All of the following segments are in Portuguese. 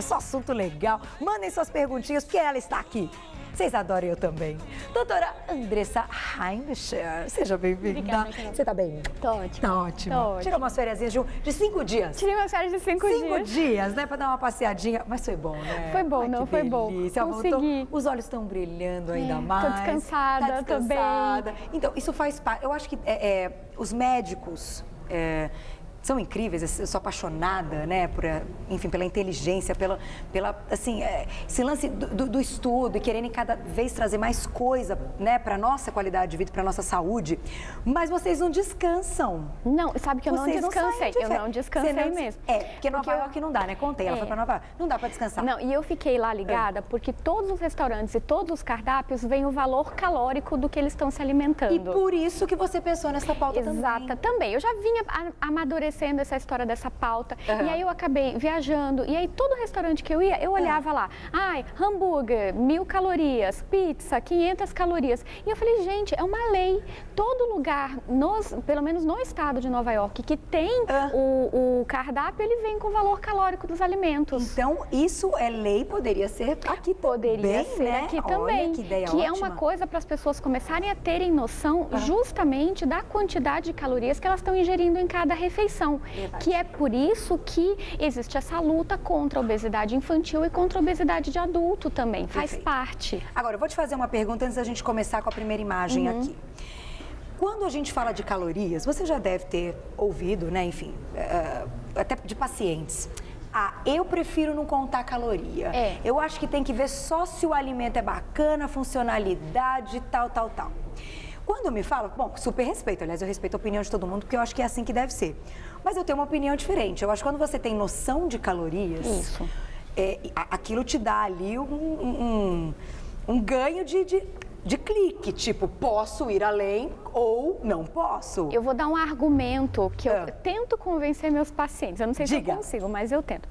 é só assunto legal. Mandem suas perguntinhas, porque ela está aqui. Vocês adoram, eu também. Doutora Andressa Heimscher, seja bem-vinda. Você tá bem? Tô ótima. Tá ótimo. Tô ótima. Tirou umas férias de 5 dias. Tirei umas férias de 5 dias. 5 dias, né? Pra dar uma passeadinha. Mas foi bom, né? Foi bom, Ai, não que foi bom. delícia. Consegui. Os olhos estão brilhando ainda mais. Tô descansada, Tá descansada. tô bem. Então, isso faz parte. Eu acho que os médicos são incríveis. Eu sou apaixonada, né? Enfim, pela inteligência, assim, esse lance do estudo e querendo cada vez trazer mais coisa, né? Para nossa qualidade de vida, para nossa saúde. Mas vocês não descansam. Não, sabe que eu não descansei. Eu não descansei mesmo. Porque Nova York não dá, né? Contei, ela foi para Nova York. Não dá para descansar. Não, e eu fiquei lá ligada porque todos os restaurantes e todos os cardápios vêm o valor calórico do que eles estão se alimentando. E por isso que você pensou nessa pauta também. Exata, também. Eu já vinha amadurecendo essa história dessa pauta. E aí eu acabei viajando. E aí todo restaurante que eu ia, eu olhava lá. Ai, hambúrguer, 1000 calorias. Pizza, 500 calorias. E eu falei, gente, é uma lei. Todo lugar, pelo menos no estado de Nova York, que tem o cardápio, ele vem com o valor calórico dos alimentos. Então, isso é lei, poderia ser aqui Poderia também, ser né? aqui Olha, também. que ideia que ótima. É uma coisa para as pessoas começarem a terem noção justamente da quantidade de calorias que elas estão ingerindo em cada refeição. Verdade. Que é por isso que existe essa luta contra a obesidade infantil e contra a obesidade de adulto também. Faz parte. Agora, eu vou te fazer uma pergunta antes da gente começar com a primeira imagem aqui. Quando a gente fala de calorias, você já deve ter ouvido, né, enfim, até de pacientes. Eu prefiro não contar caloria. Eu acho que tem que ver só se o alimento é bacana, funcionalidade, tal. Quando me fala, bom, super respeito, aliás, eu respeito a opinião de todo mundo, porque eu acho que é assim que deve ser. Mas eu tenho uma opinião diferente. Eu acho que quando você tem noção de calorias, aquilo te dá ali um ganho de clique, tipo, posso ir além ou não posso. Eu vou dar um argumento que eu tento convencer meus pacientes. Eu não sei se eu consigo, mas eu tento.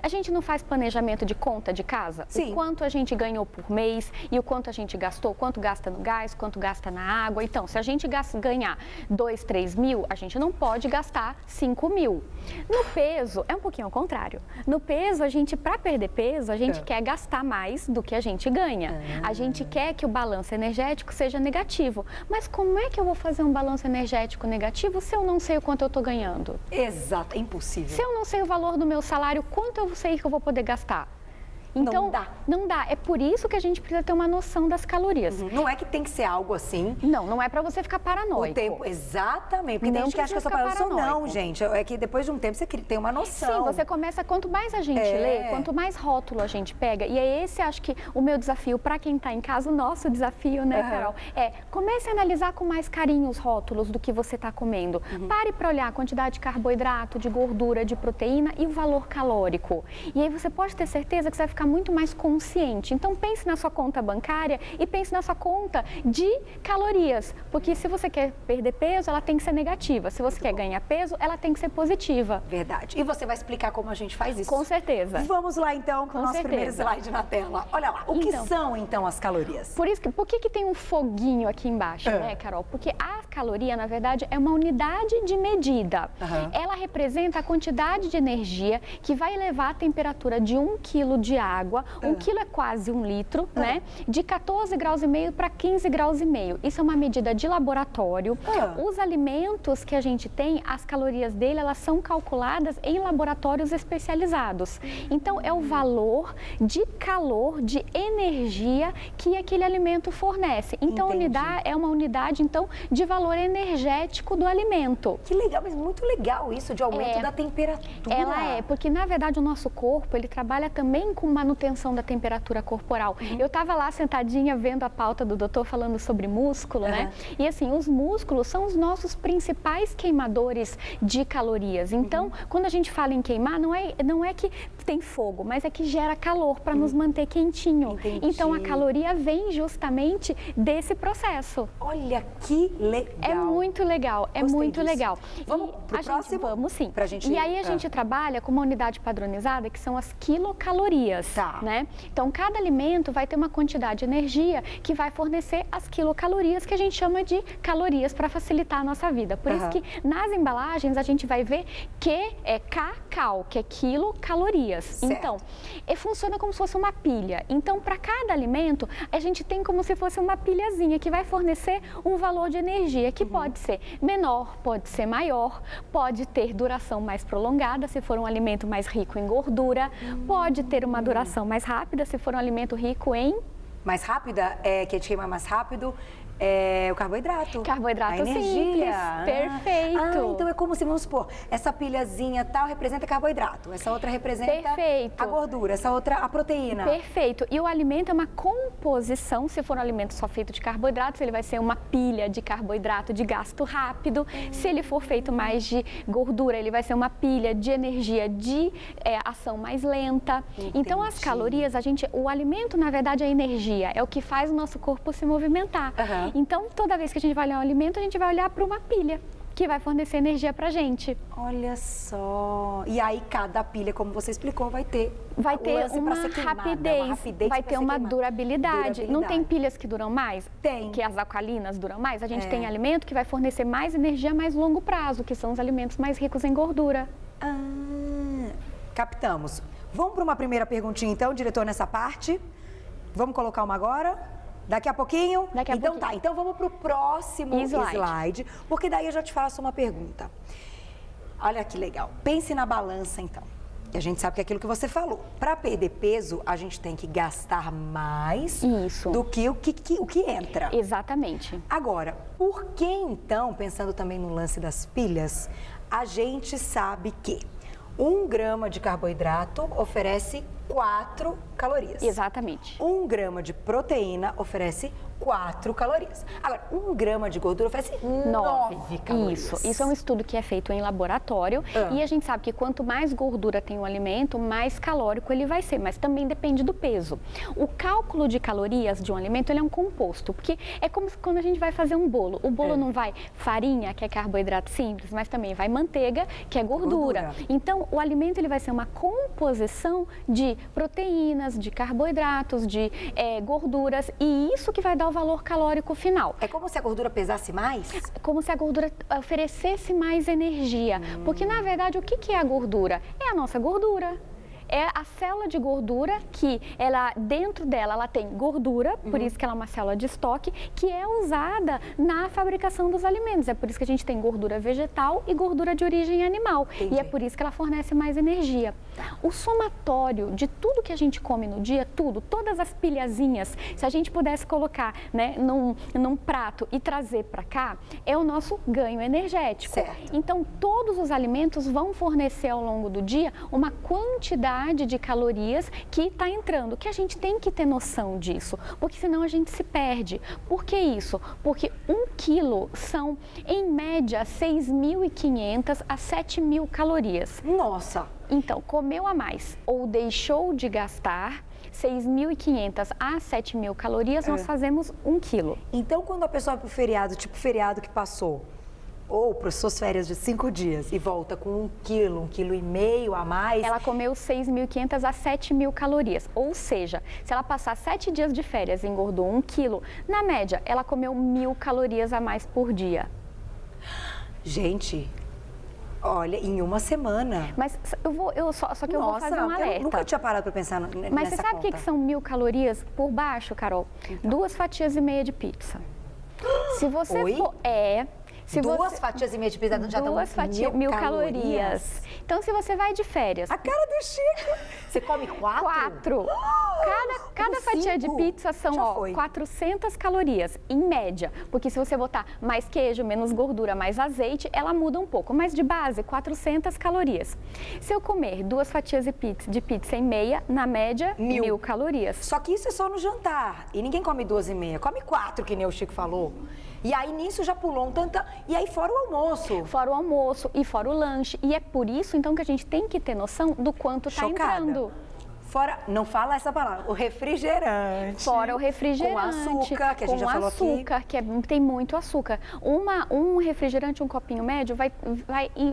A gente não faz planejamento de conta de casa? Sim. O quanto a gente ganhou por mês e o quanto a gente gastou, quanto gasta no gás, quanto gasta na água. Então, se a gente ganhar 2, 3 mil, a gente não pode gastar 5 mil. No peso, é um pouquinho ao contrário. No peso, para perder peso, a gente quer gastar mais do que a gente ganha. A gente quer que o balanço energético seja negativo. Mas como é que eu vou fazer um balanço energético negativo se eu não sei o quanto eu estou ganhando? Exato, é impossível. Se eu não sei o valor do meu salário, quanto eu sei que eu vou poder gastar? Então, não dá. É por isso que a gente precisa ter uma noção das calorias. Não é que tem que ser algo assim. Não é para você ficar paranoico. O tempo, exatamente. Porque tem gente que acha que eu sou paranoico. Não, gente. É que depois de um tempo você tem uma noção. Sim, você começa, quanto mais a gente lê, quanto mais rótulo a gente pega. E é esse, acho que, o meu desafio para quem está em casa, o nosso desafio, né, Carol? Comece a analisar com mais carinho os rótulos do que você está comendo. Pare para olhar a quantidade de carboidrato, de gordura, de proteína e o valor calórico. E aí você pode ter certeza que você vai ficar muito mais consciente. Então pense na sua conta bancária e pense na sua conta de calorias, porque se você quer perder peso, ela tem que ser negativa. Se você quer ganhar peso, ela tem que ser positiva. Verdade. E você vai explicar como a gente faz isso? Com certeza. Vamos lá então com o nosso primeiro slide na tela. Olha lá, o que são então as calorias? Por que tem um foguinho aqui embaixo, né, Carol? Porque a caloria, na verdade, é uma unidade de medida. Ela representa a quantidade de energia que vai elevar a temperatura de 1 quilo de água, 1 quilo é quase 1 litro, né? De 14 graus e meio para 15 graus e meio. Isso é uma medida de laboratório. Os alimentos que a gente tem, as calorias dele, elas são calculadas em laboratórios especializados. Então, é o valor de calor, de energia que aquele alimento fornece. Então, é uma unidade, então, de valor energético do alimento. Que legal, mas muito legal isso, de aumento da temperatura. Ela porque na verdade o nosso corpo, ele trabalha também com manutenção da temperatura corporal. Eu estava lá sentadinha vendo a pauta do doutor falando sobre músculo, né? E assim, os músculos são os nossos principais queimadores de calorias. Então, quando a gente fala em queimar, não é que tem fogo, mas é que gera calor para nos manter quentinho. Então, a caloria vem justamente desse processo. Olha que legal. É muito legal, é Gostei muito disso. legal. Vamos pro próximo? Vamos sim. Pra gente, e aí a gente trabalha com uma unidade padronizada que são as quilocalorias, Tá. né? Então, cada alimento vai ter uma quantidade de energia que vai fornecer as quilocalorias, que a gente chama de calorias para facilitar a nossa vida. Por isso que nas embalagens a gente vai ver que é kcal, que é quilocalorias. Certo. Então, funciona como se fosse uma pilha. Então, para cada alimento, a gente tem como se fosse uma pilhazinha que vai fornecer um valor de energia que pode ser menor, pode ser maior, pode ter duração mais prolongada se for um alimento mais rico em gordura, pode ter uma duração mais rápida se for um alimento rico em mais rápida, que te queima mais rápido, o carboidrato. Carboidrato a energia. simples, perfeito. Então é como se, vamos supor, essa pilhazinha tal representa carboidrato, essa outra representa Perfeito. a gordura, essa outra a proteína. Perfeito. E o alimento é uma composição, se for um alimento só feito de carboidratos, ele vai ser uma pilha de carboidrato de gasto rápido. Se ele for feito mais de gordura, ele vai ser uma pilha de energia de ação mais lenta. Entendi. Então, as calorias, o alimento, na verdade, é energia, é o que faz o nosso corpo se movimentar. Então, toda vez que a gente vai olhar um alimento, a gente vai olhar para uma pilha que vai fornecer energia pra gente. Olha só. E aí cada pilha, como você explicou, vai ter uma rapidez, vai ter uma durabilidade. Não tem pilhas que duram mais? Tem. Que as alcalinas duram mais? A gente tem alimento que vai fornecer mais energia a mais longo prazo, que são os alimentos mais ricos em gordura. Captamos. Vamos para uma primeira perguntinha então, diretor, nessa parte. Vamos colocar uma agora? Daqui a pouquinho? Então tá, então vamos para o próximo slide, porque daí eu já te faço uma pergunta. Olha que legal. Pense na balança então. E a gente sabe que é aquilo que você falou. Para perder peso, a gente tem que gastar mais do que o que entra. Exatamente. Agora, por que então, pensando também no lance das pilhas, a gente sabe que 1 grama de carboidrato oferece 4 calorias. Exatamente. 1 grama de proteína oferece 4 calorias. Agora, 1 grama de gordura oferece 9 calorias. Isso é um estudo que é feito em laboratório e a gente sabe que quanto mais gordura tem o alimento, mais calórico ele vai ser, mas também depende do peso. O cálculo de calorias de um alimento, ele é um composto, porque é como quando a gente vai fazer um bolo. O bolo não vai farinha, que é carboidrato simples, mas também vai manteiga, que é gordura. Então, o alimento ele vai ser uma composição de proteínas, de carboidratos, de gorduras, e isso que vai dar o valor calórico final. É como se a gordura pesasse mais? Como se a gordura oferecesse mais energia. Porque, na verdade, o que é a gordura? É a nossa gordura. É a célula de gordura que dentro dela ela tem gordura, por isso que ela é uma célula de estoque, que é usada na fabricação dos alimentos. É por isso que a gente tem gordura vegetal e gordura de origem animal. Entendi. E é por isso que ela fornece mais energia. O somatório de tudo que a gente come no dia, todas as pilhazinhas, se a gente pudesse colocar, né, num prato e trazer para cá, é o nosso ganho energético. Certo. Então, todos os alimentos vão fornecer ao longo do dia uma quantidade de calorias que está entrando, que a gente tem que ter noção disso, porque senão a gente se perde. Por que isso? Porque 1 quilo são, em média, 6.500 a 7.000 calorias. Nossa! Então, comeu a mais ou deixou de gastar 6.500 a 7.000 calorias, nós fazemos 1 quilo. Então, quando a pessoa vai para o feriado, tipo feriado que passou, ou para as suas férias de 5 dias e volta com 1 quilo, 1,5 quilo a mais... Ela comeu 6.500 a 7.000 calorias. Ou seja, se ela passar 7 dias de férias e engordou 1 quilo, na média, ela comeu 1.000 calorias a mais por dia. Gente, olha, em uma semana... Mas eu vou fazer um alerta. Eu nunca tinha parado para pensar nessa conta. Mas você sabe o que são 1.000 calorias por baixo, Carol? Então. 2 fatias e meia de pizza. Se você Oi? for... Duas fatias e meia de pizza já estão 1.000 calorias. Então, se você vai de férias... A cara do Chico! Você come 4? 4. Cada fatia de pizza são 400 calorias, em média. Porque se você botar mais queijo, menos gordura, mais azeite, ela muda um pouco. Mas de base, 400 calorias. Se eu comer 2 fatias de pizza em meia, na média, 1.000 calorias. Só que isso é só no jantar. E ninguém come 2,5. Come 4, que nem o Chico falou. E aí, nisso, já pulou um tanto... E aí, fora o almoço. Fora o almoço e fora o lanche. E é por isso, então, que a gente tem que ter noção do quanto está entrando. Fora, não fala essa palavra, o refrigerante. Fora o refrigerante. Com açúcar, que a gente já falou aqui. Com açúcar, que tem muito açúcar. Um refrigerante, um copinho médio, vai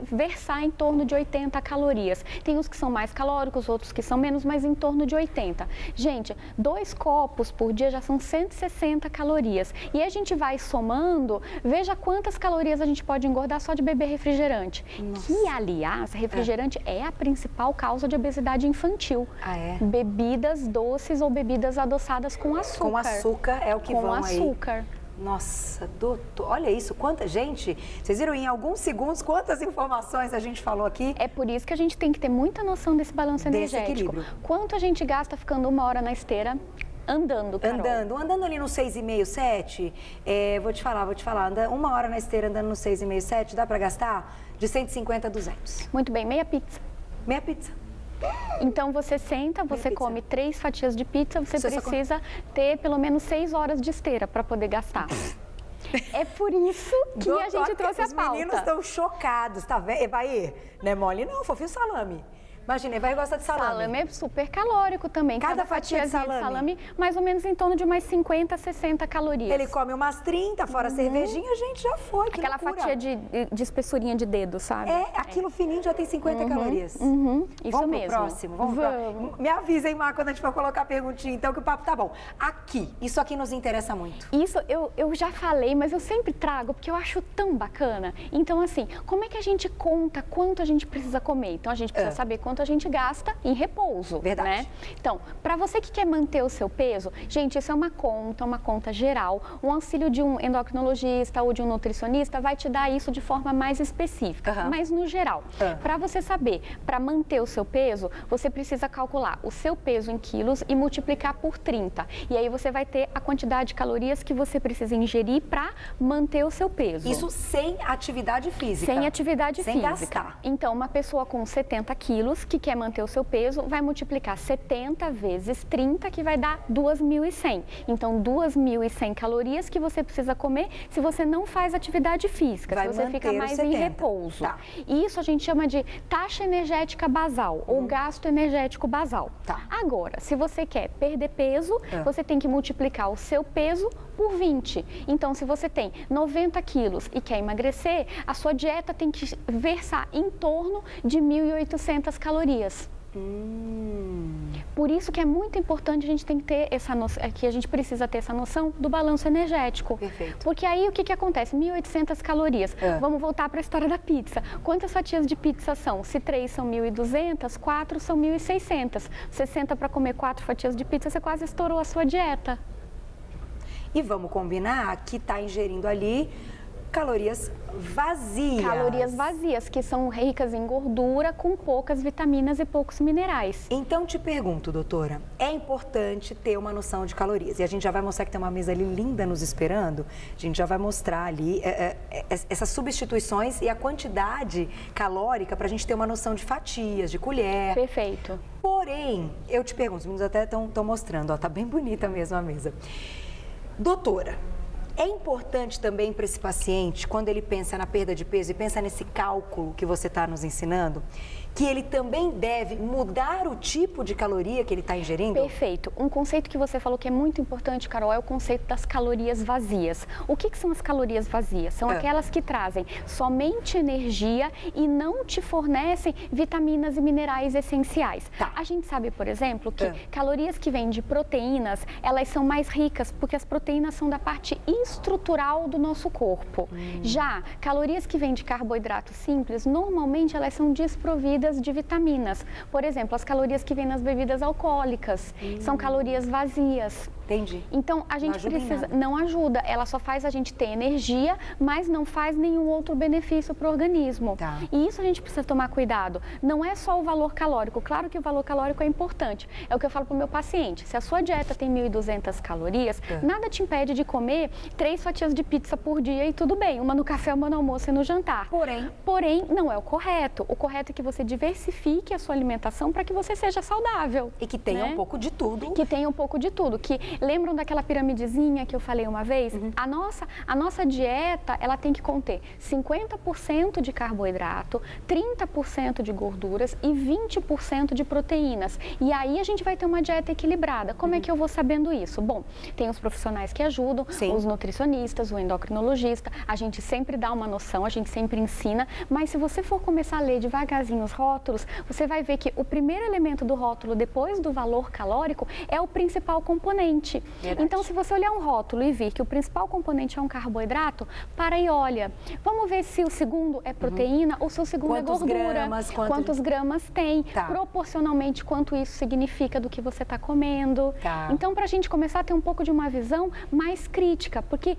versar em torno de 80 calorias. Tem uns que são mais calóricos, outros que são menos, mas em torno de 80. Gente, 2 copos por dia já são 160 calorias. E a gente vai somando, veja quantas calorias a gente pode engordar só de beber refrigerante. Nossa. Que, aliás, refrigerante é a principal causa de obesidade infantil. Ah, é? Bebidas doces ou bebidas adoçadas com açúcar. Com açúcar é o que vão aí. Com açúcar. Nossa, doutor, olha isso, quanta gente, vocês viram em alguns segundos quantas informações a gente falou aqui? É por isso que a gente tem que ter muita noção desse balanço energético. Equilíbrio. Quanto a gente gasta ficando 1 hora na esteira? Andando, Carol. Andando ali no 6,5, 7, vou te falar, 1 hora na esteira andando no 6,5, 7, dá pra gastar de 150 a 200. Muito bem, meia pizza. Meia pizza. Então você senta, você come 3 fatias de pizza, você precisa ter pelo menos 6 horas de esteira para poder gastar. É por isso que a gente trouxe a pauta. Os meninos estão chocados, tá vendo? Evaí, não é mole não, fofinho salame. Imagina, Evaí gosta de salame. Salame é super calórico também. Cada fatia de salame, mais ou menos em torno de umas 50, 60 calorias. Ele come umas 30, fora cervejinha, a gente já foi, que aquela loucura. fatia de espessurinha de dedo, sabe? Aquilo fininho já tem 50 calorias. Isso vamos mesmo. Próximo, vamos pro próximo. Me avisa, hein, Má, quando a gente for colocar a perguntinha, então, que o papo tá bom. Isso aqui nos interessa muito. Isso eu já falei, mas eu sempre trago, porque eu acho tão bacana. Então, assim, como é que a gente conta quanto a gente precisa comer? Então, a gente precisa saber quanto a gente gasta em repouso, verdade, né? Então, para você que quer manter o seu peso, gente, isso é uma conta geral. O auxílio de um endocrinologista ou de um nutricionista vai te dar isso de forma mais específica, mas no geral. Para você saber, para manter o seu peso, você precisa calcular o seu peso em quilos e multiplicar por 30. E aí você vai ter a quantidade de calorias que você precisa ingerir para manter o seu peso. Isso sem atividade física? Sem atividade física. Gastar. Então, uma pessoa com 70 quilos que quer manter o seu peso vai multiplicar 70 vezes 30, que vai dar 2.100. Então, 2.100 calorias que você precisa comer se você não faz atividade física, se você fica mais em repouso. Tá. E isso a gente chama de taxa energética basal ou gasto energético basal. Tá. Agora, se você quer perder peso, você tem que multiplicar o seu peso por 20. Então, se você tem 90 quilos e quer emagrecer, a sua dieta tem que versar em torno de 1.800 calorias. Por isso que é muito importante a gente tem que ter essa noção, que a gente precisa ter essa noção do balanço energético. Perfeito. Porque aí o que acontece? 1.800 calorias. Vamos voltar para a história da pizza. Quantas fatias de pizza são? Se 3 são 1.200, 4 são 1.600. Você senta para comer 4 fatias de pizza, você quase estourou a sua dieta. E vamos combinar que está ingerindo ali calorias vazias. Calorias vazias, que são ricas em gordura, com poucas vitaminas e poucos minerais. Então, te pergunto, doutora, é importante ter uma noção de calorias. E a gente já vai mostrar que tem uma mesa ali linda nos esperando. A gente já vai mostrar ali essas substituições e a quantidade calórica para a gente ter uma noção de fatias, de colher. Perfeito. Porém, eu te pergunto, os meninos até estão mostrando, ó, tá bem bonita mesmo a mesa. Doutora, é importante também para esse paciente, quando ele pensa na perda de peso e pensa nesse cálculo que você está nos ensinando, que ele também deve mudar o tipo de caloria que ele está ingerindo? Perfeito. Um conceito que você falou que é muito importante, Carol, é o conceito das calorias vazias. O que são as calorias vazias? São aquelas que trazem somente energia e não te fornecem vitaminas e minerais essenciais. Tá. A gente sabe, por exemplo, que calorias que vêm de proteínas, elas são mais ricas, porque as proteínas são da parte estrutural do nosso corpo. Já calorias que vêm de carboidratos simples, normalmente elas são desprovidas de vitaminas. Por exemplo, as calorias que vêm nas bebidas alcoólicas são calorias vazias. Entendi. Então, a gente não ajuda, ela só faz a gente ter energia, mas não faz nenhum outro benefício para o organismo. Tá. E isso a gente precisa tomar cuidado. Não é só o valor calórico, claro que o valor calórico é importante. É o que eu falo para o meu paciente, se a sua dieta tem 1.200 calorias, nada te impede de comer 3 fatias de pizza por dia e tudo bem, uma no café, uma no almoço e no jantar. Porém, não é o correto. O correto é que você diversifique a sua alimentação para que você seja saudável. E que tenha um pouco de tudo. Que tenha um pouco de tudo, que Lembram daquela piramidezinha que eu falei uma vez? A nossa dieta, ela tem que conter 50% de carboidrato, 30% de gorduras e 20% de proteínas. E aí a gente vai ter uma dieta equilibrada. Como é que eu vou sabendo isso? Bom, tem os profissionais que ajudam, os nutricionistas, o endocrinologista, a gente sempre dá uma noção, a gente sempre ensina, mas se você for começar a ler devagarzinho os rótulos, você vai ver que o primeiro elemento do rótulo, depois do valor calórico, é o principal componente. Verdade. Então, se você olhar um rótulo e vir que o principal componente é um carboidrato, para e olha. Vamos ver se o segundo é proteína ou se o segundo é gordura. Quantos gramas tem, proporcionalmente quanto isso significa do que você está comendo. Então, para a gente começar a ter um pouco de uma visão mais crítica, porque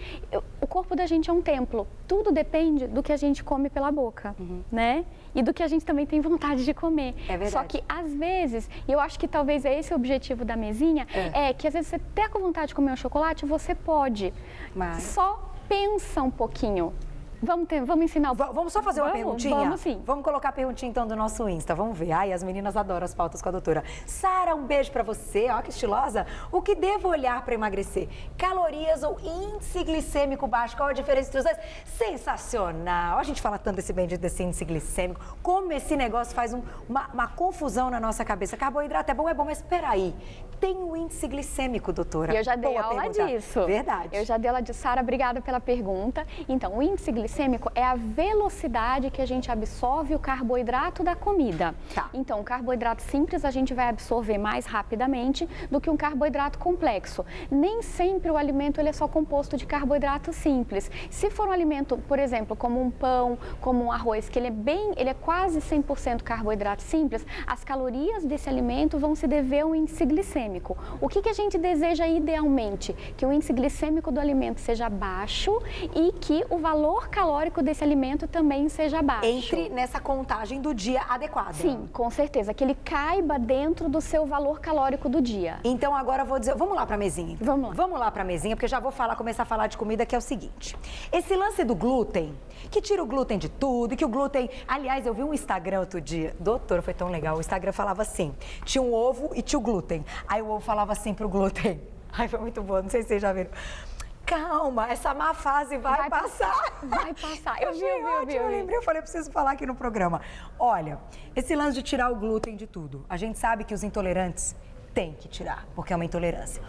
o corpo da gente é um templo. Tudo depende do que a gente come pela boca, né? E do que a gente também tem vontade de comer. É verdade. Só que, às vezes, e eu acho que talvez é esse o objetivo da mesinha, é que às vezes você tá com vontade de comer um chocolate, você pode. Mas... Só pensa um pouquinho. Vamos ensinar o... Vamos só fazer uma perguntinha? Vamos sim. Vamos colocar a perguntinha então do nosso Insta, vamos ver. Ai, as meninas adoram as pautas com a doutora. Sara, um beijo pra você, ó que estilosa. O que devo olhar pra emagrecer? Calorias ou índice glicêmico baixo? Qual a diferença entre os dois? Sensacional! A gente fala tanto desse índice glicêmico, como esse negócio faz uma confusão na nossa cabeça. Carboidrato é bom, mas peraí, tem o índice glicêmico, doutora? E eu já dei aula disso. Verdade. Eu já dei aula disso. Sara, obrigada pela pergunta. Então, o índice glicêmico é a velocidade que a gente absorve o carboidrato da comida. Então, o carboidrato simples a gente vai absorver mais rapidamente do que um carboidrato complexo. Nem sempre o alimento ele é só composto de carboidrato simples. Se for um alimento, por exemplo, como um pão, como um arroz, que ele é quase 100% carboidrato simples, as calorias desse alimento vão se dever ao índice glicêmico. O que a gente deseja idealmente? Que o índice glicêmico do alimento seja baixo e que o valor calórico desse alimento também seja baixo. Entre nessa contagem do dia adequada. Sim, com certeza, que ele caiba dentro do seu valor calórico do dia. Então agora eu vou dizer, vamos lá pra mesinha. Vamos lá. Vamos lá pra mesinha, porque eu já vou começar a falar de comida, que é o seguinte. Esse lance do glúten, que tira o glúten de tudo, e que o glúten... Aliás, eu vi um Instagram outro dia, doutor, foi tão legal, o Instagram falava assim, tinha um ovo e tinha o glúten. Aí o ovo falava assim pro glúten. Ai, foi muito bom, não sei se vocês já viram. Calma, essa má fase vai passar. Vai passar. Eu vi. Eu lembrei, eu falei, preciso falar aqui no programa. Olha, esse lance de tirar o glúten de tudo, a gente sabe que os intolerantes têm que tirar, porque é uma intolerância.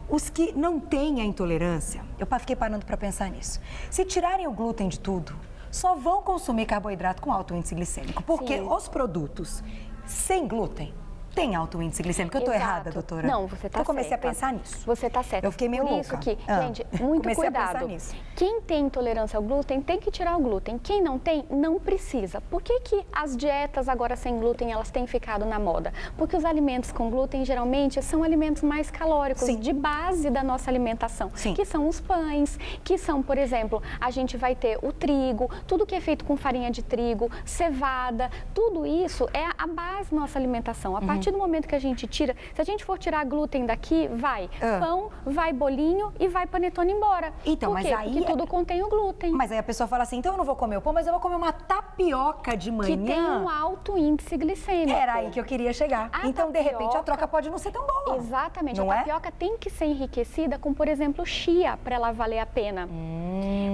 Os que não têm a intolerância, eu fiquei parando para pensar nisso. Se tirarem o glúten de tudo, só vão consumir carboidrato com alto índice glicêmico, porque os produtos sem glúten tem alto índice glicêmico. Eu estou errada, doutora? Não, você está certa. Eu comecei a pensar nisso. Você está certa. Eu fiquei meio louca. Por isso que, gente, muito comecei cuidado. a pensar nisso. Quem tem intolerância ao glúten tem que tirar o glúten. Quem não tem, não precisa. Por que as dietas agora sem glúten, elas têm ficado na moda? Porque os alimentos com glúten, geralmente, são alimentos mais calóricos, de base da nossa alimentação. Que são os pães, que são, por exemplo, a gente vai ter o trigo, tudo que é feito com farinha de trigo, cevada, tudo isso é a base da nossa alimentação. A partir do momento que a gente tira, se a gente for tirar glúten daqui, vai pão, vai bolinho e vai panetone embora. Então, Por quê? Porque tudo contém o glúten. Mas aí a pessoa fala assim, então eu não vou comer o pão, mas eu vou comer uma tapioca de manhã. Que tem um alto índice glicêmico. Era aí que eu queria chegar. Então, de repente, a troca pode não ser tão boa. Exatamente. Não a tapioca tem que ser enriquecida com, por exemplo, chia, para ela valer a pena.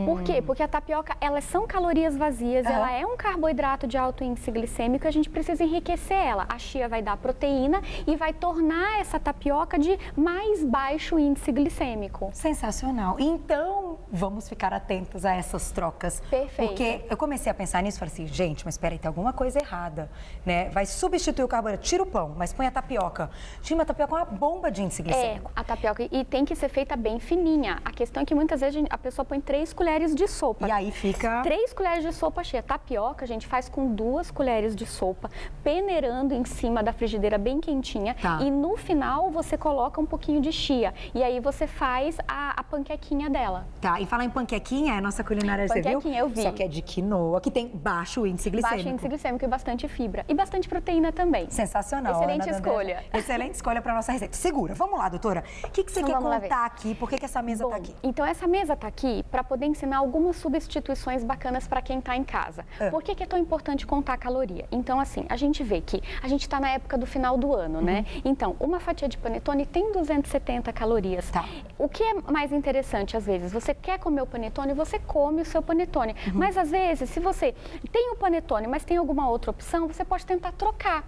Por quê? Porque a tapioca, elas são calorias vazias, ela é um carboidrato de alto índice glicêmico e a gente precisa enriquecer ela. A chia vai dar proteína e vai tornar essa tapioca de mais baixo índice glicêmico. Sensacional. Então, vamos ficar atentos a essas trocas. Perfeito. Porque eu comecei a pensar nisso e falei assim, gente, mas peraí, tem alguma coisa errada, né? Vai substituir o carboidrato, tira o pão, mas põe a tapioca. Tinha uma tapioca, uma bomba de índice glicêmico. A tapioca, e tem que ser feita bem fininha. A questão é que muitas vezes a pessoa põe 3 colheres de sopa. E aí fica... 3 colheres de sopa cheia. Tapioca a gente faz com 2 colheres de sopa, peneirando em cima da frigideira bem quentinha. E no final você coloca um pouquinho de chia. E aí você faz a panquequinha dela. Tá, e falar em panquequinha, é a nossa culinária, você viu? Panquequinha, eu vi. Só que é de quinoa, que tem baixo índice glicêmico. Baixo índice glicêmico e bastante fibra. E bastante proteína também. Sensacional. Excelente escolha. Excelente escolha para nossa receita. Segura, vamos lá, doutora. O que você quer contar aqui? Por que essa mesa está aqui? Então, essa mesa está aqui para poder ensinar algumas substituições bacanas para quem está em casa. Por que é tão importante contar a caloria? Então, assim, a gente vê que a gente está na época do final do ano, né? Então, uma fatia de panetone tem 270 calorias. Tá. O que é mais interessante, às vezes, você quer comer o panetone, você come o seu panetone. Mas, às vezes, se você tem o panetone, mas tem alguma outra opção, você pode tentar trocar.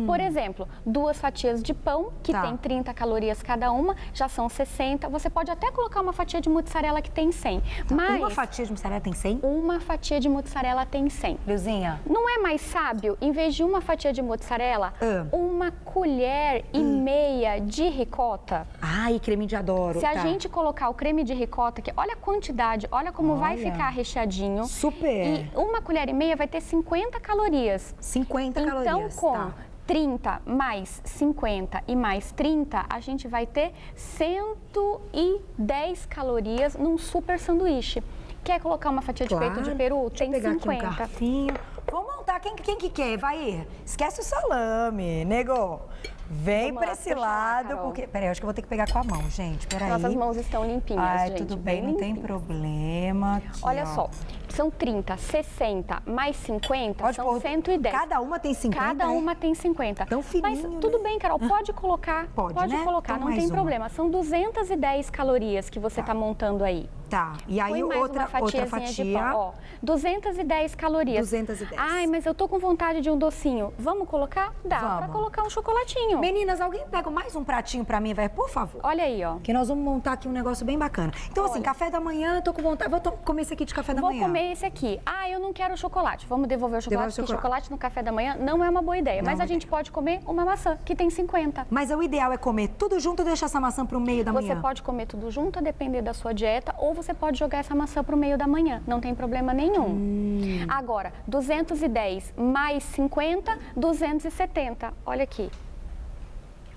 Por exemplo, 2 fatias de pão, que tem 30 calorias cada uma, já são 60. Você pode até colocar uma fatia de mussarela que tem 100. Mas uma fatia de mussarela tem 100? Uma fatia de mussarela tem 100. Luzinha. Não é mais sábio, em vez de uma fatia de mussarela, uma colher e meia de ricota? Ai, creme de adoro. Se a gente colocar o creme de ricota, que olha a quantidade, olha como vai ficar recheadinho. Super. E uma colher e meia vai ter 50 calorias. 50 calorias. Então, com 30 mais 50 e mais 30, a gente vai ter 110 calorias num super sanduíche. Quer colocar uma fatia de peito de peru? Deixa tem eu pegar 50. Aqui um garfinho. Vamos montar. Quem que quer? Vai. Esquece o salame, nego. Vem para esse lado, porque... Peraí, eu acho que eu vou ter que pegar com a mão, gente. Peraí. Nossas mãos estão limpinhas, gente. Tudo bem, não tem problema. Aqui, olha só, são 30, 60, mais 50, são 110. Cada uma tem 50? Cada uma tem 50. Tão fininho, mas tudo bem, Carol, pode colocar. Pode, né? Colocar, então não tem problema. São 210 calorias que você está montando aí. Tá, e aí outra fatia. De pão. Ó, 210 calorias. 210. Ai, mas eu tô com vontade de um docinho. Vamos colocar? Dá pra colocar um chocolatinho. Meninas, alguém pega mais um pratinho pra mim, vai, por favor? Olha aí, ó. Que nós vamos montar aqui um negócio bem bacana. Então, assim, café da manhã, tô com vontade. Vou comer esse aqui de café da manhã. Vou comer esse aqui. Ah, eu não quero chocolate. Vamos devolver o chocolate, porque chocolate no café da manhã não é uma boa ideia. Mas a gente pode comer uma maçã, que tem 50. Mas o ideal é comer tudo junto ou deixar essa maçã pro meio da manhã? Você pode comer tudo junto, a depender da sua dieta, ou você pode jogar essa maçã pro meio da manhã. Não tem problema nenhum. Agora, 210 mais 50, 270. Olha aqui.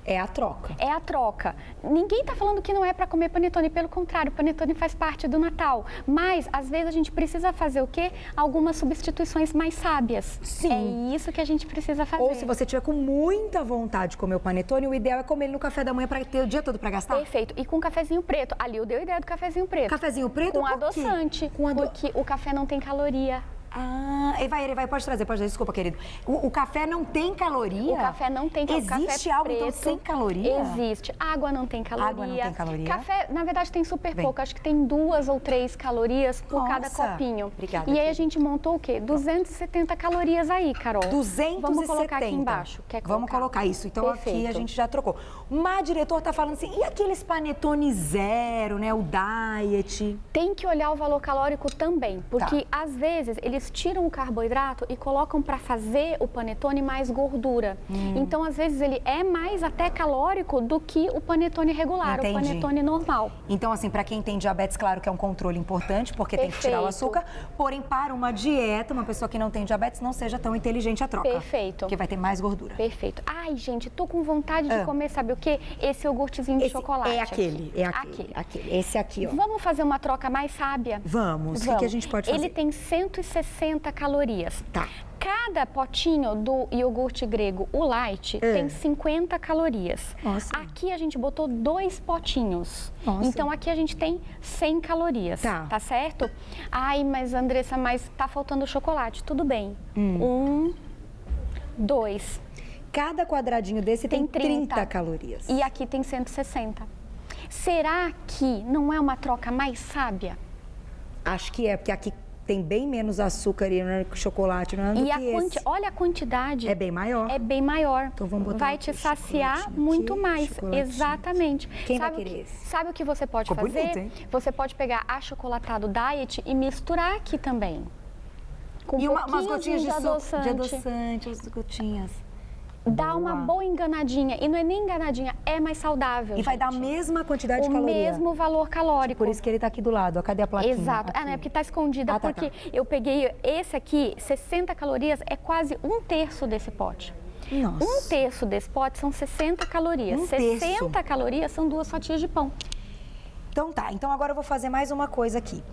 É a troca. É a troca. Ninguém está falando que não é para comer panetone, pelo contrário, panetone faz parte do Natal. Mas, às vezes, a gente precisa fazer o quê? Algumas substituições mais sábias. Sim. É isso que a gente precisa fazer. Ou se você tiver com muita vontade de comer o panetone, o ideal é comer ele no café da manhã para ter o dia todo para gastar? Perfeito. E com um cafezinho preto. Ali eu dei a ideia do cafezinho preto. Cafezinho preto? Com adoçante. Porque o café não tem caloria. Ah, pode trazer, desculpa, querido. O café não tem caloria? O café não tem caloria. Existe algo então sem caloria? Existe. Água não tem caloria. Água não tem caloria? Café, na verdade, tem super pouco. Acho que tem 2 ou 3 calorias por cada copinho. Obrigada. E aí a gente montou o quê? 270 calorias aí, Carol. 270. Vamos colocar aqui embaixo. Quer colocar? Vamos colocar isso. Então aqui a gente já trocou. Mas o diretor tá falando assim, e aqueles panetone zero, né? O diet? Tem que olhar o valor calórico também. Porque às vezes eles tiram o carboidrato e colocam para fazer o panetone mais gordura. Então, às vezes, ele é mais até calórico do que o panetone regular, o panetone normal. Então, assim, para quem tem diabetes, claro que é um controle importante, porque tem que tirar o açúcar. Porém, para uma dieta, uma pessoa que não tem diabetes, não seja tão inteligente a troca. Perfeito. Porque vai ter mais gordura. Perfeito. Ai, gente, tô com vontade de comer, sabe o quê? Esse iogurtezinho de chocolate. É aquele. Esse aqui, ó. Vamos fazer uma troca mais sábia? Vamos. O que a gente pode fazer? Ele tem 160 calorias. Tá. Cada potinho do iogurte grego, o light, tem 50 calorias. Nossa. Aqui a gente botou 2 potinhos. Nossa. Então aqui a gente tem 100 calorias. Tá certo? Ai, mas Andressa, tá faltando chocolate. Tudo bem. 1, 2. Cada quadradinho desse tem 30 calorias. E aqui tem 160. Será que não é uma troca mais sábia? Acho que é, porque aqui tem bem menos açúcar e chocolate, não é do que esse. Olha a quantidade. É bem maior. É bem maior. Então vamos botar vai te saciar muito mais. Exatamente. Quem vai querer esse? Sabe o que você pode Ficou fazer? bonito, hein? Você pode pegar achocolatado diet e misturar aqui também. Com umas gotinhas de adoçante. As gotinhas. Dá uma boa enganadinha. E não é nem enganadinha, é mais saudável. E vai dar a mesma quantidade de caloria. O mesmo valor calórico. Por isso que ele tá aqui do lado. Ó, cadê a plaquinha? Exato. Aqui. Não é porque tá escondida. Porque eu peguei esse aqui, 60 calorias, é quase 1/3 desse pote. Nossa. 1/3 desse pote são 60 calorias. 60 calorias são 2 fatias de pão. Então tá, então agora eu vou fazer mais uma coisa aqui.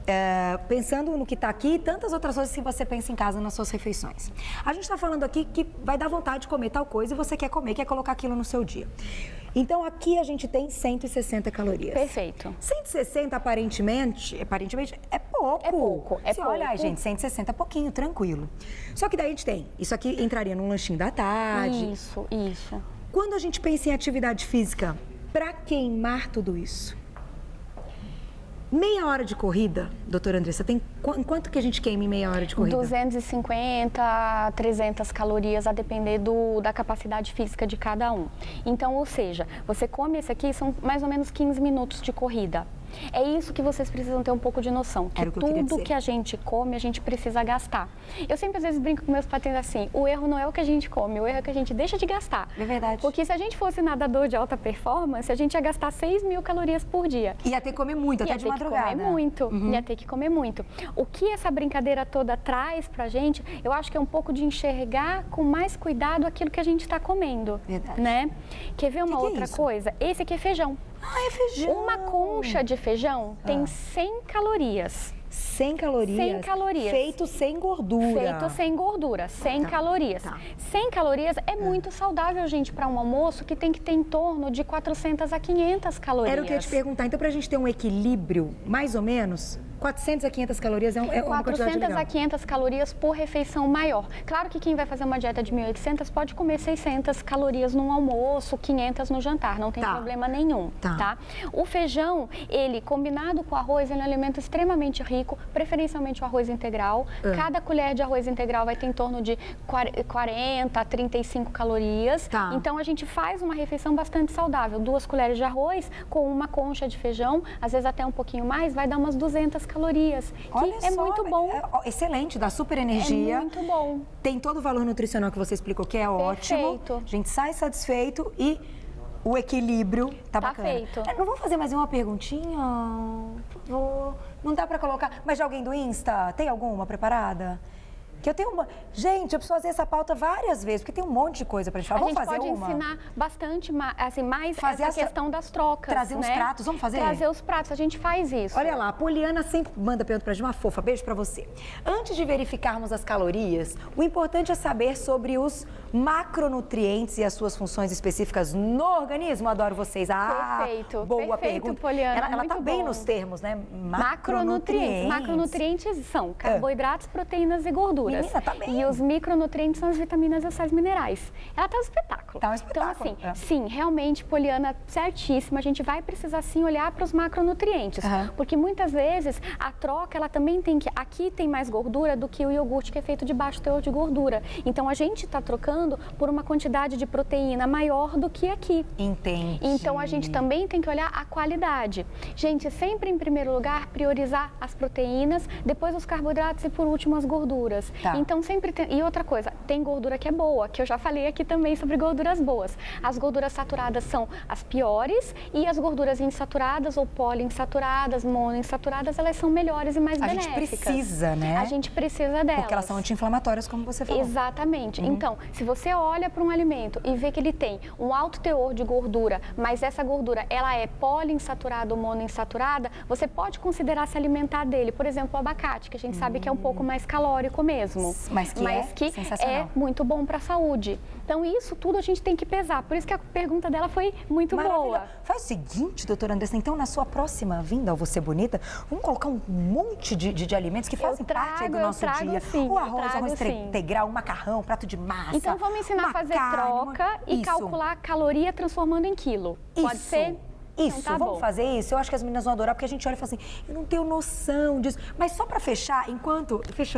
Pensando no que tá aqui e tantas outras coisas que você pensa em casa nas suas refeições. A gente tá falando aqui que vai dar vontade de comer tal coisa e você quer comer, quer colocar aquilo no seu dia. Então aqui a gente tem 160 calorias. Perfeito. 160 aparentemente é pouco. É pouco, é Você pouco. olha, ai, gente, 160 é pouquinho, tranquilo. Só que daí a gente tem, isso aqui entraria num lanchinho da tarde. Isso. Quando a gente pensa em atividade física, para queimar tudo isso? Meia hora de corrida, doutora Andressa, tem quanto que a gente queima em meia hora de corrida? 250, 300 calorias, a depender da capacidade física de cada um. Então, ou seja, você come esse aqui, são mais ou menos 15 minutos de corrida. É isso que vocês precisam ter um pouco de noção, que tudo que a gente come, a gente precisa gastar. Eu sempre, às vezes, brinco com meus pacientes assim, o erro não é o que a gente come, o erro é que a gente deixa de gastar. É verdade. Porque se a gente fosse nadador de alta performance, a gente ia gastar 6.000 calorias por dia. Ia ter que comer muito, até de madrugada. Ia ter que comer muito. O que essa brincadeira toda traz pra gente, eu acho que é um pouco de enxergar com mais cuidado aquilo que a gente está comendo. Verdade. Né? Quer ver uma outra coisa? Esse aqui é feijão. Ah, é feijão. Uma concha de feijão tem 100 calorias. 100 calorias? 100 calorias. Feito sem gordura. Feito sem gordura, 100 calorias. 100 calorias é muito saudável, gente, para um almoço que tem que ter em torno de 400 a 500 calorias. Era o que eu ia te perguntar. Então, para a gente ter um equilíbrio, mais ou menos, 400 a 500 calorias é uma quantidade legal. 400 a 500 calorias por refeição maior. Claro que quem vai fazer uma dieta de 1.800 pode comer 600 calorias no almoço, 500 no jantar, não tem problema nenhum, tá? O feijão, ele combinado com o arroz, ele é um alimento extremamente rico, preferencialmente o arroz integral. Cada colher de arroz integral vai ter em torno de 40 a 35 calorias. Então, a gente faz uma refeição bastante saudável. 2 colheres de arroz com uma concha de feijão, às vezes até um pouquinho mais, vai dar umas 200 calorias, que é muito bom. Excelente, dá super energia. É muito bom. Tem todo o valor nutricional que você explicou, que é ótimo. Perfeito. A gente sai satisfeito e o equilíbrio tá bacana. Feito. Não vou fazer mais uma perguntinha? Não dá pra colocar. Mas de alguém do Insta? Tem alguma preparada? Que eu tenho uma... Gente, eu preciso fazer essa pauta várias vezes, porque tem um monte de coisa pra gente falar. Vamos fazer uma? A gente pode ensinar bastante, assim, mais essa questão das trocas, trazer os pratos, vamos fazer? Trazer os pratos, a gente faz isso. Olha lá, a Poliana sempre manda pergunta pra gente, uma fofa, beijo pra você. Antes de verificarmos as calorias, o importante é saber sobre os macronutrientes e as suas funções específicas no organismo. Adoro vocês. Perfeito. Boa Perfeito, pergunta. Poliana, Ela tá bem nos termos, né? Macronutrientes. Macronutrientes são carboidratos, proteínas e gorduras. Menina, tá bem. E os micronutrientes são as vitaminas e os sais minerais. Ela tá um espetáculo. Tá um espetáculo. Então, assim, sim, realmente, Poliana, certíssima, a gente vai precisar, sim, olhar para os macronutrientes. Porque muitas vezes a troca, ela também tem que... Aqui tem mais gordura do que o iogurte que é feito de baixo teor de gordura. Então, a gente tá trocando por uma quantidade de proteína maior do que aqui. Entendi. Então, a gente também tem que olhar a qualidade. Gente, sempre em primeiro lugar, priorizar as proteínas, depois os carboidratos e por último as gorduras. Então, sempre tem... E outra coisa, tem gordura que é boa, que eu já falei aqui também sobre gorduras boas. As gorduras saturadas são as piores e as gorduras insaturadas ou poliinsaturadas, monoinsaturadas, elas são melhores e mais benéficas. A gente precisa, né? A gente precisa delas. Porque elas são anti-inflamatórias, como você falou. Exatamente. Então, se você olha para um alimento e vê que ele tem um alto teor de gordura, mas essa gordura, ela é poliinsaturada ou monoinsaturada, você pode considerar se alimentar dele. Por exemplo, o abacate, que a gente sabe que é um pouco mais calórico mesmo. Mas que é muito bom para a saúde. Então, isso tudo a gente tem que pesar. Por isso que a pergunta dela foi muito boa. Faz o seguinte, doutora Andressa, então, na sua próxima vinda ao Você Bonita, vamos colocar um monte de alimentos que fazem parte aí do nosso dia. Sim, o arroz integral, o macarrão, o prato de massa. Então, vamos ensinar a fazer troca e calcular a caloria transformando em quilo. Pode ser? Isso, então, vamos fazer isso? Eu acho que as meninas vão adorar, porque a gente olha e fala assim, eu não tenho noção disso. Mas só para fechar,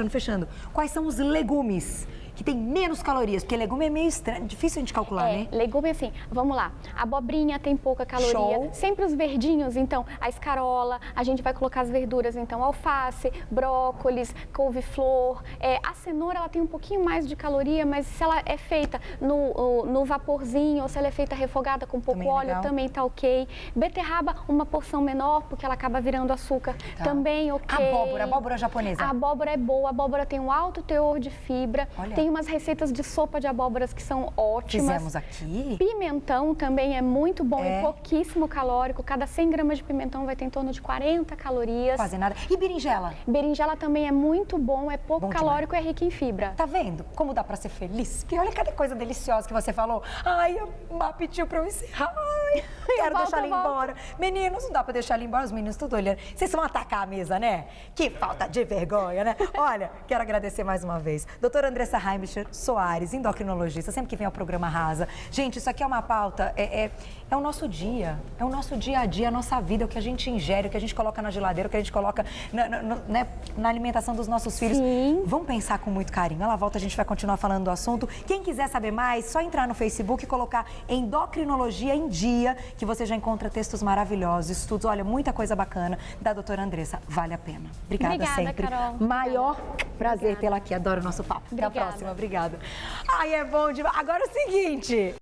fechando, quais são os legumes que tem menos calorias? Porque legume é meio estranho, difícil a gente calcular, né? Legume assim, vamos lá, abobrinha tem pouca caloria. Show. Sempre os verdinhos, então, a escarola, a gente vai colocar as verduras, então, alface, brócolis, couve-flor. A cenoura, ela tem um pouquinho mais de caloria, mas se ela é feita no vaporzinho, ou se ela é feita refogada com pouco óleo, também tá ok. Beterraba, uma porção menor, porque ela acaba virando açúcar, também ok. Abóbora japonesa. A abóbora é boa, a abóbora tem um alto teor de fibra, tem Tem umas receitas de sopa de abóboras que são ótimas. Fizemos aqui. Pimentão também é muito bom e pouquíssimo calórico. Cada 100 gramas de pimentão vai ter em torno de 40 calorias. Quase nada. E berinjela? Berinjela também é muito bom, é pouco calórico e é rica em fibra. Tá vendo como dá pra ser feliz? Porque olha cada coisa deliciosa que você falou. Ai, a Má pediu pra eu encerrar. Ai, quero deixar ela embora. Meninos, não dá pra deixar ela embora. Os meninos tudo olhando. Vocês vão atacar a mesa, né? Que falta de vergonha, né? Olha, quero agradecer mais uma vez. Doutora Andressa Heimlicher Soares, endocrinologista, sempre que vem ao programa Arrasa. Gente, isso aqui é uma pauta, é o nosso dia. É o nosso dia a dia, a nossa vida, o que a gente ingere, o que a gente coloca na geladeira, o que a gente coloca na alimentação dos nossos filhos. Sim. Vamos pensar com muito carinho. Ela volta, a gente vai continuar falando do assunto. Quem quiser saber mais, só entrar no Facebook e colocar Endocrinologia em Dia, que você já encontra textos maravilhosos, estudos, olha, muita coisa bacana da doutora Andressa. Vale a pena. Obrigada sempre. Carol. Maior prazer tê-la aqui. Adoro o nosso papo. Obrigada. Até a próxima. Obrigada. Ai, é bom demais. Agora é o seguinte...